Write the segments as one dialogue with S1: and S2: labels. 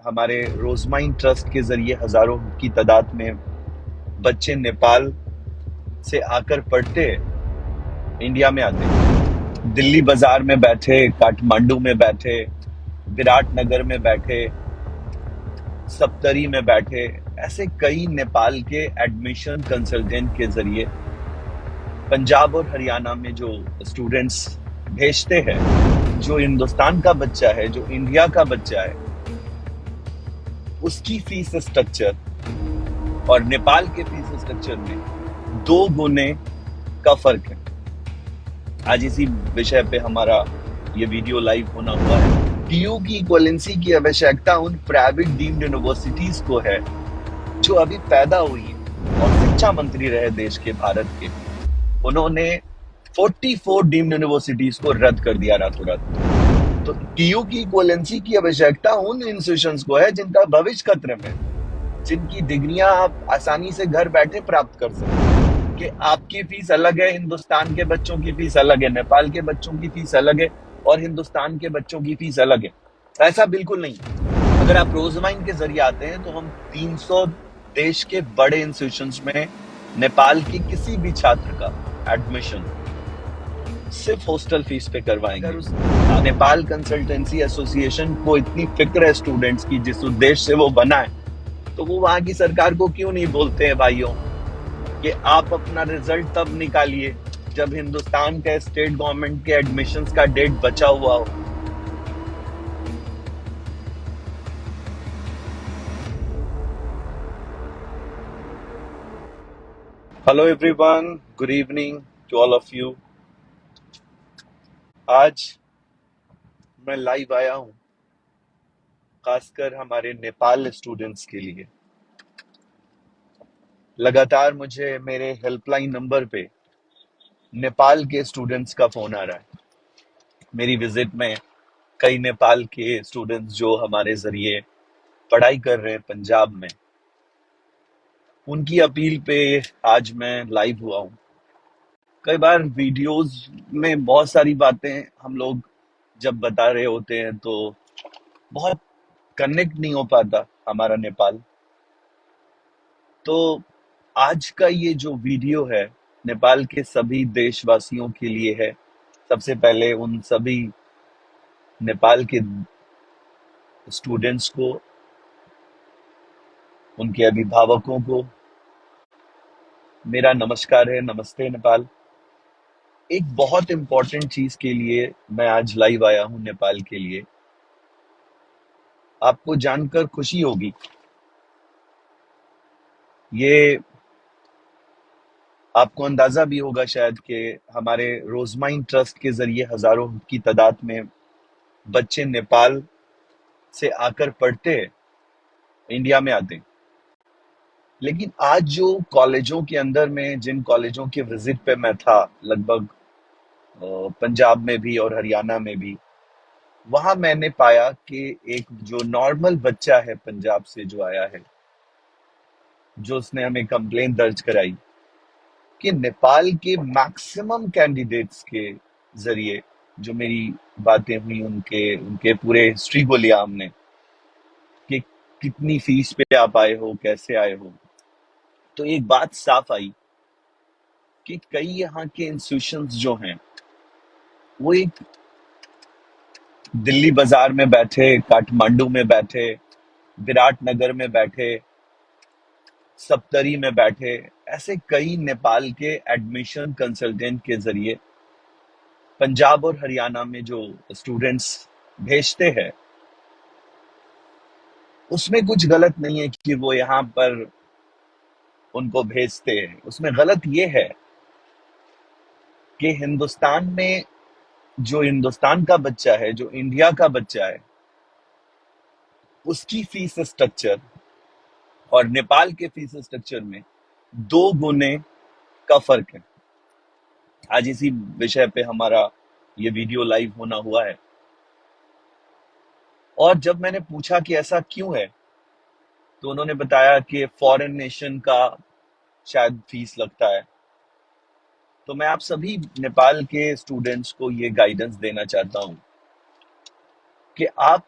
S1: हमारे रोजमाइन ट्रस्ट के जरिए हजारों की तादाद में बच्चे नेपाल से आकर पढ़ते इंडिया में आते। दिल्ली बाजार में बैठे, काठमांडू में बैठे, विराट नगर में बैठे, सप्तरी में बैठे, ऐसे कई नेपाल के एडमिशन कंसल्टेंट के जरिए पंजाब और हरियाणा में जो स्टूडेंट्स भेजते हैं। जो हिंदुस्तान का बच्चा है, जो इंडिया का बच्चा है, उसकी फीस स्ट्रक्चर और नेपाल के फीस स्ट्रक्चर में 2 गुने का फर्क है। आज इसी विषय पे हमारा ये वीडियो लाइव होना हुआ है। टीयू की इक्वलेंसी की आवश्यकता उन प्राइवेट डीम्ड यूनिवर्सिटीज को है जो अभी पैदा हुई है। और शिक्षा मंत्री रहे देश के, भारत के, उन्होंने 44 डीम्ड यूनिवर्सिटीज को रद्द कर दिया रातों रात। तो टीयू की इक्वलेंसी की आवश्यकता उन इंस्टीट्यूशंस को है जिनका भविष्य खतरे में, जिनकी डिग्रियां आप आसानी से घर बैठे प्राप्त कर सकते हैं। कि आपकी फीस अलग है, हिंदुस्तान के बच्चों की फीस अलग है, नेपाल के बच्चों की फीस अलग है और हिंदुस्तान के बच्चों की फीस अलग है। ऐसा बिल्कुल नहीं। अगर आप रोजमाइन के जरिए आते हैं तो हम 300 देश के बड़े इंस्टीट्यूशंस में नेपाल के किसी भी छात्र का एडमिशन सिर्फ हॉस्टल फीस पे करवाएंगे। अगर उस नेपाल कंसल्टेंसी एसोसिएशन को इतनी फिक्र है स्टूडेंट्स की, जिस उद्देश्य से वो बना है, तो वो वहां की सरकार को क्यों नहीं बोलते हैं भाइयों कि आप अपना रिजल्ट तब निकालिए जब हिंदुस्तान के स्टेट गवर्नमेंट के एडमिशंस का डेट बचा हुआ हो। Hello everyone, good evening to all of you. आज मैं लाइव आया हूं खासकर हमारे नेपाल स्टूडेंट्स के लिए। लगातार मुझे मेरे हेल्पलाइन नंबर पे नेपाल के स्टूडेंट्स का फोन आ रहा है। मेरी विजिट में कई नेपाल के स्टूडेंट्स जो हमारे जरिए पढ़ाई कर रहे हैं पंजाब में, उनकी अपील पे आज मैं लाइव हुआ हूँ। कई बार वीडियोस में बहुत सारी बातें हम लोग जब बता रहे होते हैं तो बहुत कनेक्ट नहीं हो पाता हमारा नेपाल। तो आज का ये जो वीडियो है नेपाल के सभी देशवासियों के लिए है। सबसे पहले उन सभी नेपाल के स्टूडेंट्स को, उनके अभिभावकों को मेरा नमस्कार है, नमस्ते नेपाल। एक बहुत इंपॉर्टेंट चीज के लिए मैं आज लाइव आया हूं नेपाल के लिए। आपको जानकर खुशी होगी, ये आपको अंदाजा भी होगा शायद कि हमारे रोजमाइन ट्रस्ट के जरिए हजारों की तादाद में बच्चे नेपाल से आकर पढ़ते इंडिया में आते। लेकिन आज जो कॉलेजों के अंदर में, जिन कॉलेजों के विजिट पे मैं था, लगभग पंजाब में भी और हरियाणा में भी, वहां मैंने पाया कि एक जो नॉर्मल बच्चा है पंजाब से जो आया है, जो उसने हमें कंप्लेन दर्ज कराई कि नेपाल के मैक्सिमम कैंडिडेट्स के जरिए जो मेरी बातें हुई, उनके उनके पूरे हिस्ट्री को लिया हमने कि कितनी फीस पे आप आए हो, कैसे आए हो। तो एक बात साफ आई कि कई यहाँ के इंस्टीट्यूशंस जो हैं वो एक दिल्ली बाजार में बैठे, काठमांडू में बैठे, विराट नगर में बैठे, सप्तरी में बैठे, ऐसे कई नेपाल के एडमिशन कंसल्टेंट के जरिए पंजाब और हरियाणा में जो स्टूडेंट्स भेजते हैं, उसमें कुछ गलत नहीं है कि वो यहाँ पर उनको भेजते हैं। उसमें गलत ये है कि हिंदुस्तान में जो हिंदुस्तान का बच्चा है, जो इंडिया का बच्चा है, उसकी फीस स्ट्रक्चर और नेपाल के फीस स्ट्रक्चर में 2 गुने का फर्क है। आज इसी विषय पे हमारा ये वीडियो लाइव होना हुआ है। और जब मैंने पूछा कि ऐसा क्यों है, तो उन्होंने बताया कि फॉरेन नेशन का शायद फीस लगता है। तो मैं आप सभी नेपाल के स्टूडेंट्स को ये गाइडेंस देना चाहता हूँ कि आप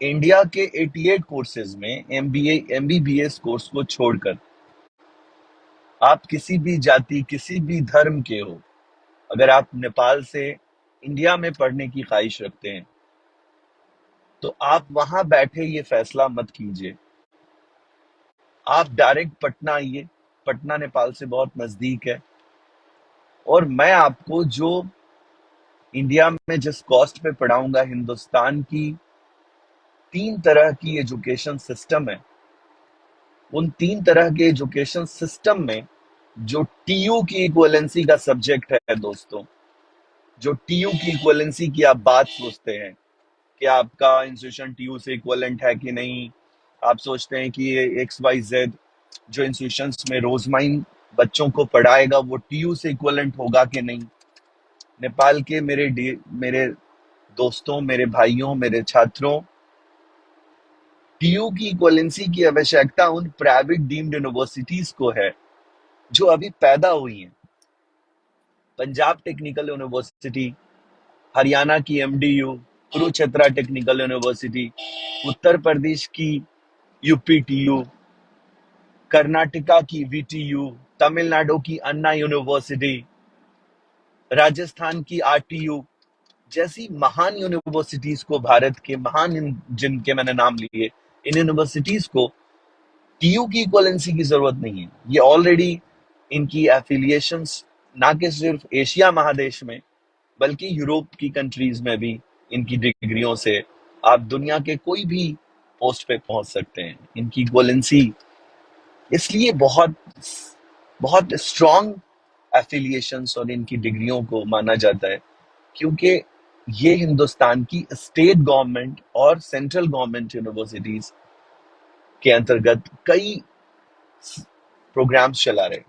S1: इंडिया के 88 कोर्सेज में एमबीए एमबीबीएस कोर्स को छोड़कर आप किसी भी जाति, किसी भी धर्म के हो, अगर आप नेपाल से इंडिया में पढ़ने की ख्वाहिश रखते हैं, तो आप वहां बैठे ये फैसला मत कीजिए। आप डायरेक्ट पटना आइए। पटना नेपाल से बहुत नजदीक है, और मैं आपको जो इंडिया में जिस कॉस्ट पे पढ़ाऊंगा, हिंदुस्तान की 3 तरह की एजुकेशन सिस्टम है, उन 3 तरह के एजुकेशन सिस्टम में जो टीयू की इक्वलेंसी का सब्जेक्ट है दोस्तों, जो टीयू की इक्वलेंसी की आप बात सोचते हैं कि आपका इंस्टीट्यूशन टीयू से इक्वलेंट है कि नहीं, आप सोचते हैं कि ये एक्स वाई जेड जो इंस्टीट्यूशंस में रोजमाइन बच्चों को पढ़ाएगा वो टीयू से इक्वलेंट होगा कि नहीं। नेपाल के मेरे दोस्तों, मेरे भाइयों, मेरे छात्रों, टीयू की इक्वलेंसी की आवश्यकता उन प्राइवेट डीम्ड यूनिवर्सिटीज को है जो अभी पैदा हुई हैं। पंजाब टेक्निकल यूनिवर्सिटी, हरियाणा की MDU, Kurukshetra technical university, Uttar Pradesh की यूपीटीयू, कर्नाटका की वीटीयू, तमिलनाडु की अन्ना यूनिवर्सिटी, राजस्थान की आरटीयू जैसी महान यूनिवर्सिटीज को, भारत के महान जिनके मैंने नाम लिए, इन यूनिवर्सिटीज को टीयू की इक्वलेंसी की जरूरत नहीं है। ये ऑलरेडी इनकी एफिलिएशंस ना कि सिर्फ एशिया महादेश में बल्कि यूरोप की कंट्रीज में भी इनकी डिग्रियों से आप दुनिया के कोई भी पोस्ट पे पहुंच सकते हैं। इनकी इक्वलेंसी इसलिए बहुत बहुत स्ट्रॉन्ग एफिलिएशंस और इनकी डिग्रियों को माना जाता है क्योंकि ये हिंदुस्तान की स्टेट गवर्नमेंट और सेंट्रल गवर्नमेंट यूनिवर्सिटीज के अंतर्गत कई प्रोग्राम्स चला रहे हैं।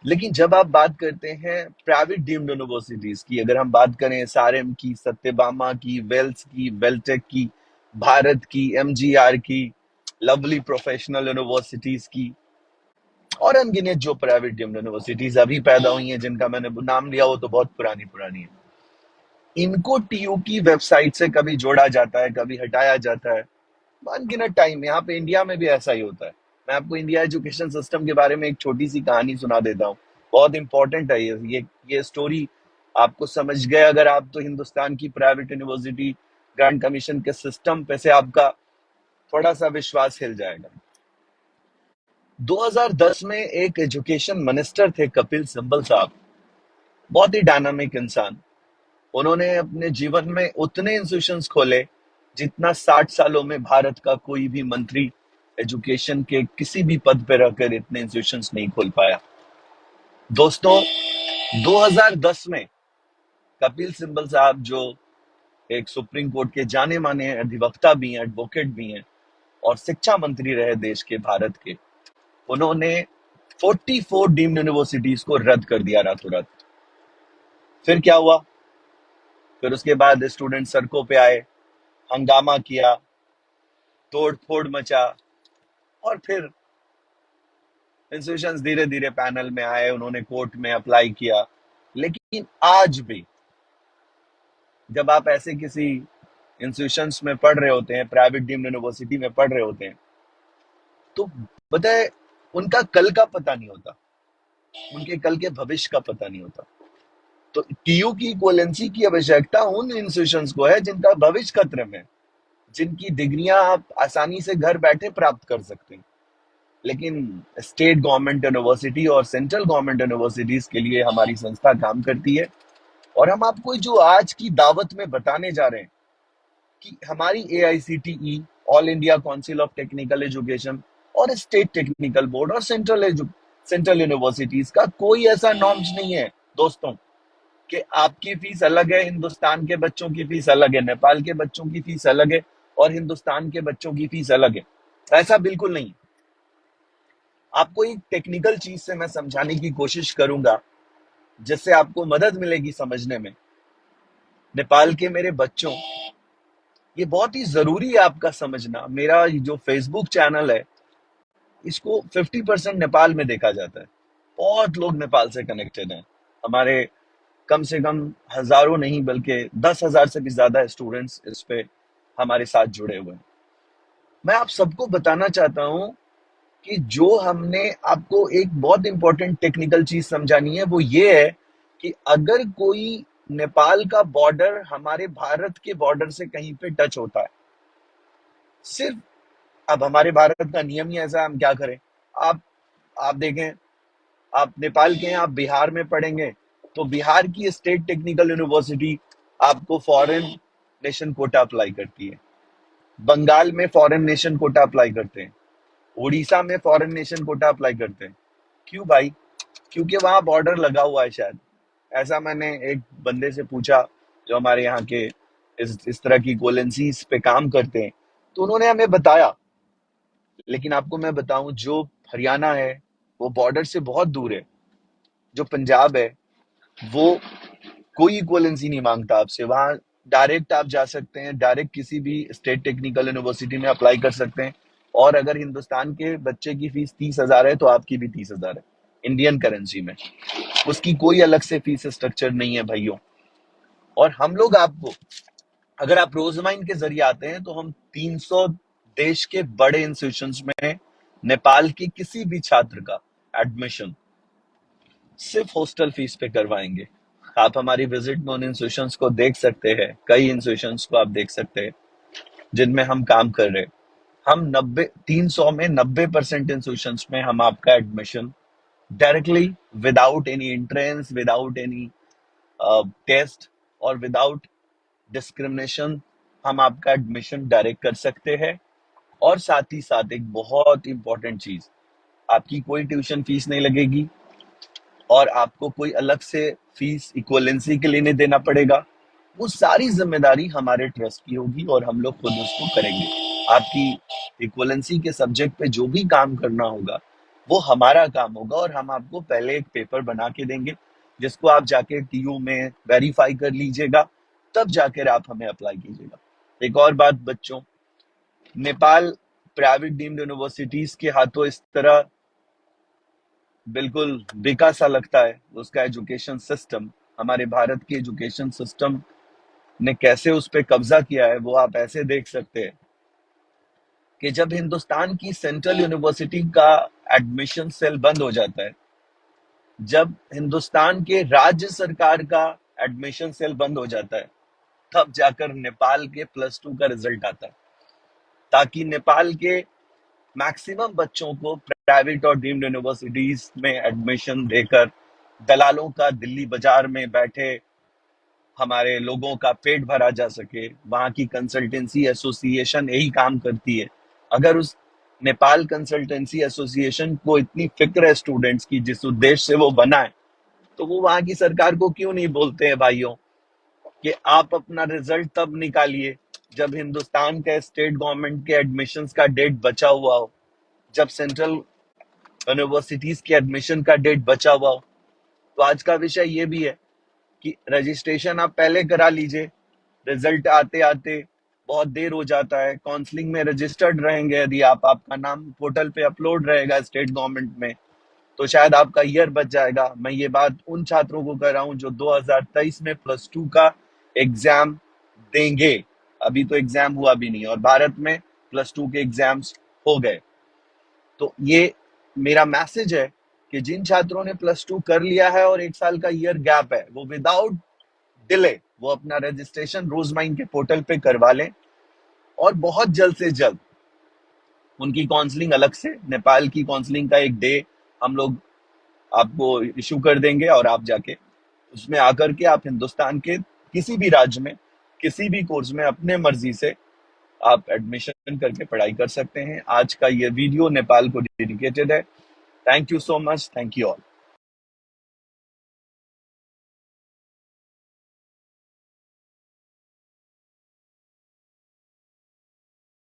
S1: लेकिन जब आप बात करते हैं प्राइवेट डीम्ड यूनिवर्सिटीज की, अगर हम बात करें एसआरएम की, सत्यभामा की, वेल्स की, वेलटेक की, भारत की, एमजीआर की, लवली प्रोफेशनल यूनिवर्सिटीज की, और अनगिनत जो प्राइवेट डीम्ड यूनिवर्सिटीज अभी पैदा हुई हैं जिनका मैंने नाम लिया वो तो बहुत पुरानी पुरानी है, इनको टीयू की वेबसाइट से कभी जोड़ा जाता है, कभी हटाया जाता है। अनगिनत टाइम यहाँ पे इंडिया में भी ऐसा ही होता है। मैं आपको इंडिया एजुकेशन सिस्टम के बारे में एक छोटी सी कहानी सुना देता हूँ, बहुत इंपॉर्टेंट है ये स्टोरी। आपको समझ गए अगर आप, तो हिंदुस्तान की प्राइवेट यूनिवर्सिटी ग्रांट कमीशन के सिस्टम पे से आपका थोड़ा सा विश्वास हिल जाएगा। 2010 में एक एजुकेशन मिनिस्टर थे कपिल सिब्बल साहब, बहुत ही डायनामिक इंसान। उन्होंने अपने जीवन में उतने इंस्टीट्यूशंस खोले जितना 60 सालों में भारत का कोई भी मंत्री एजुकेशन के किसी भी पद पर रहकर इतने इंस्टीट्यूशंस नहीं खोल पाया। दोस्तों, 2010 में कपिल सिब्बल साहब, जो एक सुप्रीम कोर्ट के जाने माने अधिवक्ता भी हैं, एडवोकेट भी हैं और शिक्षा मंत्री रहे देश के, भारत के, उन्होंने 44 डीम्ड यूनिवर्सिटीज को रद्द कर दिया रातों रात। फिर क्या हुआ? फिर उसके बाद स्टूडेंट सड़कों पे आए, हंगामा किया, तोड़ फोड़ मचा, और फिर इंस्टीट्यूशंस धीरे धीरे पैनल में आए, उन्होंने कोर्ट में अप्लाई किया। लेकिन आज भी जब आप ऐसे किसी इंस्टीट्यूशंस में पढ़ रहे होते हैं, प्राइवेट डीम्ड यूनिवर्सिटी में पढ़ रहे होते हैं, तो बताए उनका कल का पता नहीं होता, उनके कल के भविष्य का पता नहीं होता। तो टीयू की इक्वलेंसी की आवश्यकता उन इंस्टीट्यूशंस को है जिनका भविष्य खतरे में, जिनकी डिग्रियां आप आसानी से घर बैठे प्राप्त कर सकते हैं। लेकिन स्टेट गवर्नमेंट यूनिवर्सिटी और सेंट्रल गवर्नमेंट यूनिवर्सिटीज के लिए हमारी संस्था काम करती है। और हम आपको जो आज की दावत में बताने जा रहे हैं कि हमारी AICTE, all India council of technical education, और स्टेट टेक्निकल बोर्ड और सेंट्रल यूनिवर्सिटीज का कोई ऐसा नॉर्म्स नहीं है दोस्तों कि आपकी फीस अलग है, हिंदुस्तान के बच्चों की फीस अलग है, नेपाल के बच्चों की फीस अलग है और हिंदुस्तान के बच्चों की फीस अलग है। ऐसा बिल्कुल नहीं। आपको एक टेक्निकल चीज से मैं समझाने की कोशिश करूंगा जिससे आपको मदद मिलेगी समझने में। नेपाल के मेरे बच्चों, ये बहुत ही जरूरी है आपका समझना। मेरा जो फेसबुक चैनल है, इसको 50% नेपाल में देखा जाता है। बहुत लोग नेपाल से कनेक्टेड हैं। हमारे कम से कम हजारों नहीं बल्कि 10,000 से भी ज्यादा स्टूडेंट्स इस पे हमारे साथ जुड़े हुए हैं। मैं आप सबको बताना चाहता हूं कि जो हमने आपको एक बहुत इंपॉर्टेंट टेक्निकल चीज समझानी है वो ये है कि अगर कोई नेपाल का बॉर्डर हमारे भारत के बॉर्डर से कहीं पे टच होता है, सिर्फ अब हमारे भारत का नियम ही ऐसा है, हम क्या करें। आप आप देखें, आप नेपाल के हैं, आप बिहार में पढ़ेंगे तो बिहार की स्टेट टेक्निकल यूनिवर्सिटी आपको फॉरेन नेशन कोटा अप्लाई करती है, बंगाल में फॉरेन नेशन कोटा अप्लाई करते हैं, उड़ीसा में फॉरेन नेशन कोटा अप्लाई करते हैं। क्यों भाई? क्योंकि वहां बॉर्डर लगा हुआ है शायद। ऐसा मैंने एक बंदे से पूछा जो हमारे यहाँ के इस तरह की कोलेंसीज पे काम करते हैं, तो उन्होंने हमें बताया। लेकिन आपको मैं बताऊं, जो हरियाणा है वो बॉर्डर से बहुत दूर है, जो पंजाब है वो कोई इक्वलेंसी नहीं मांगता आपसे, वहां डायरेक्ट आप जा सकते हैं, डायरेक्ट किसी भी स्टेट टेक्निकल यूनिवर्सिटी में अप्लाई कर सकते हैं। और अगर हिंदुस्तान के बच्चे की फीस 30,000 है तो आपकी भी 30,000 है इंडियन करेंसी में। उसकी कोई अलग से फीस स्ट्रक्चर नहीं है भाइयों। और हम लोग आपको, अगर आप रोजमाइन के जरिए आते हैं तो हम 300 देश के बड़े इंस्टीट्यूशंस में नेपाल के किसी भी छात्र का एडमिशन सिर्फ हॉस्टल फीस पे करवाएंगे। आप हमारी विजिट में उन इंस्टीट्यूशंस को देख सकते हैं, कई इंस्टीट्यूशंस को आप देख सकते हैं जिनमें हम काम कर रहे हैं। हम 300 में 90% इंस्टीट्यूशंस में हम आपका admission directly, without any entrance, without any test और विदाउट डिस्क्रिमिनेशन, हम आपका एडमिशन डायरेक्ट कर सकते हैं। और साथ ही साथ एक बहुत इंपॉर्टेंट चीज, आपकी कोई ट्यूशन फीस नहीं लगेगी और आपको कोई अलग से फीस इक्वलेंसी के लिए नहीं देना पड़ेगा। वो सारी जिम्मेदारी हमारे ट्रस्ट की होगी और हम लोग खुद उसको करेंगे। आपकी इक्वलेंसी के सब्जेक्ट पे जो भी काम करना होगा वो हमारा काम होगा, और हम आपको पहले एक पेपर बना के देंगे जिसको आप जाके टीयू में वेरीफाई कर लीजिएगा, तब जाकर आप हमें अप्लाई कीजिएगा। एक और बात बच्चों, नेपाल प्राइवेट डीम्ड यूनिवर्सिटीज के हाथों इस तरह बिल्कुल बिका सा लगता है उसका एजुकेशन सिस्टम। हमारे भारत के एजुकेशन सिस्टम ने कैसे उस पर कब्जा किया है वो आप ऐसे देख सकते हैं कि जब हिंदुस्तान की सेंट्रल यूनिवर्सिटी का एडमिशन सेल बंद हो जाता है, जब हिंदुस्तान के राज्य सरकार का एडमिशन सेल बंद हो जाता है, तब जाकर नेपाल के +2 का रिजल्ट आता है, ताकि नेपाल के मैक्सिमम बच्चों को प्राइवेट और डीम्ड यूनिवर्सिटीज में एडमिशन देकर दलालों का दिल्ली बाजार में बैठे हमारे लोगों का पेट भरा जा सके। वहां की कंसल्टेंसी एसोसिएशन यही काम करती है। अगर उस नेपाल कंसल्टेंसी एसोसिएशन को इतनी फिक्र है स्टूडेंट्स की, जिस उद्देश्य से वो बना है, तो वो वहां की सरकार को क्यों नहीं बोलते हैं भाइयों कि आप अपना रिजल्ट तब निकालिए जब हिंदुस्तान के स्टेट गवर्नमेंट के एडमिशंस का डेट बचा हुआ हो, जब सेंट्रल यूनिवर्सिटीज के एडमिशन का डेट बचा हुआ हो। तो आज का विषय ये भी है कि रजिस्ट्रेशन आप पहले करा लीजिए, रिजल्ट आते आते बहुत देर हो जाता है। काउंसलिंग में रजिस्टर्ड रहेंगे यदि आप, आपका नाम पोर्टल पे अपलोड रहेगा स्टेट गवर्नमेंट में, तो शायद आपका ईयर बच जाएगा। मैं ये बात उन छात्रों को कर रहा हूं जो 2023 में +2 का एग्जाम देंगे। अभी तो एग्जाम हुआ भी नहीं और भारत में +2 के एग्जाम्स हो गए। तो ये मेरा मैसेज है कि जिन छात्रों ने +2 कर लिया है और 1 साल का ईयर गैप है, वो विदाउट डिले वो अपना रजिस्ट्रेशन रोजमाइन के पोर्टल पे करवा लें, और बहुत जल्द से जल्द उनकी काउंसलिंग अलग से, नेपाल की काउंसलिंग का एक डे हम लोग आपको इशू कर देंगे, और आप जाके उसमें आकर के आप हिंदुस्तान के किसी भी राज्य में किसी भी कोर्स में अपने मर्जी से आप एडमिशन करके पढ़ाई कर सकते हैं। आज का ये वीडियो नेपाल को डेडिकेटेड है। Thank you so much, thank you all.